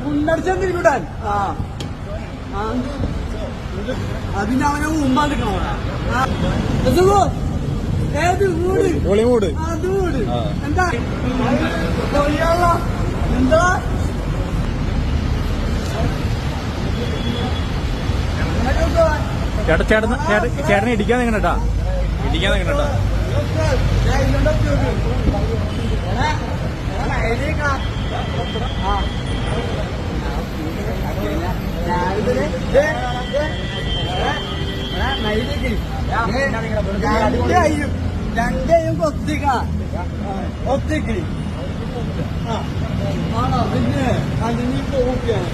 മുന്നടിച്ചെന്തിരിക്കൂടാൻ അതിന് അവനെ ഉമ്മാണ്ടിക്കണോ ഏത് വീട് ഹോളിവുഡ് അത് വീട് എന്താ എന്താ ചേട്ടനെ ഇടിക്കാൻ നിങ്ങണ്ടാ ഇടിക്കാൻ നിങ്ങണ്ടാ രണ്ടേയും ഒത്തിക്ക് ആണോ പിന്നെ അതിന് പോവുകയാണ്.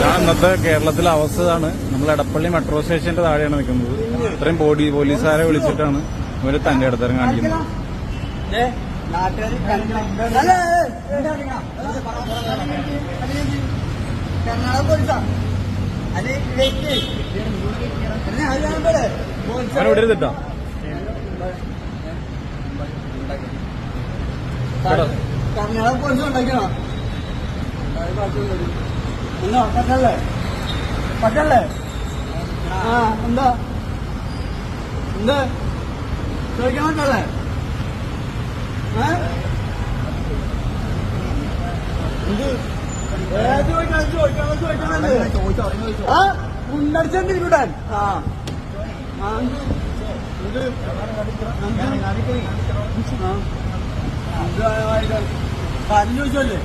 ഞാൻ ഇന്നത്തെ കേരളത്തിലെ അവസ്ഥ ഇതാണ്. നമ്മൾ എടപ്പള്ളി മെട്രോ സ്റ്റേഷന്റെ താഴെയാണ് നിൽക്കുന്നത്. ഇത്രയും പോലീസുകാരെ വിളിച്ചിട്ടാണ് ഇവര് തന്റെ ഇടത്തരം കാണിക്കുന്നത്. അങ്ങനെ വിടരുതിട്ടോ. കർണാടക പോലീസ് ഉണ്ടാക്കണോ എന്നോ പറ്റല്ലേ പറ്റല്ലേ എന്താ എന്ത് ചോദിക്കാൻ പറ്റല്ലേ മുന്നടിച്ചെന്തിരിക്കൂടാൻ കാര്യം ചോദിച്ചല്ലേ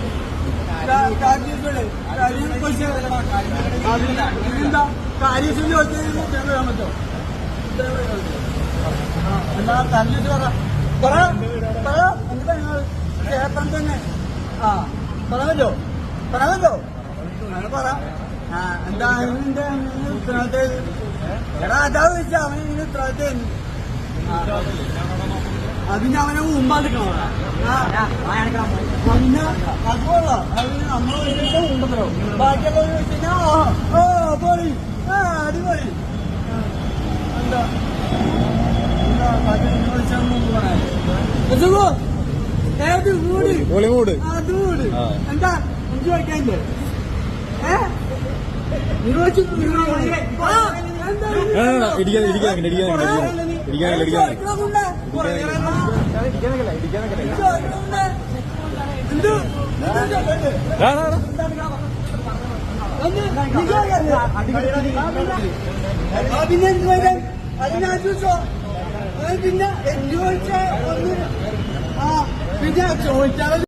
എന്താ കാര്യം ചോദിച്ചാൽ പറ്റോ എന്താ തല്ലിട്ട് പറയാ എന്താ ചേട്ടൻ തന്നെ പറയാമല്ലോ പറയാമല്ലോ അങ്ങനെ പറ എന്താ അവന്റെ ഉത്തരവാദിത്തം എടാ അതാ വെച്ചാ അവന് ഇങ്ങനെ ഉത്തരവാദിത്തം അതിന് അവനെ മുമ്പാണ്ടിക്കണോ പിന്നെ അതുകൊള്ള അതിന് നമ്മൾ ഉണ്ടല്ലോ ബാക്കിയുള്ളവർ വെച്ച് കഴിഞ്ഞാൽ പൊളി അടിപൊളി എന്താ എന്താ പറയാൻ ഏത് വീട് ഹോളിവുഡ് അത് വീട് എന്താ എനിക്ക് ചോദിക്കാനില്ലേ പിന്നെ ചോദിച്ചാൽ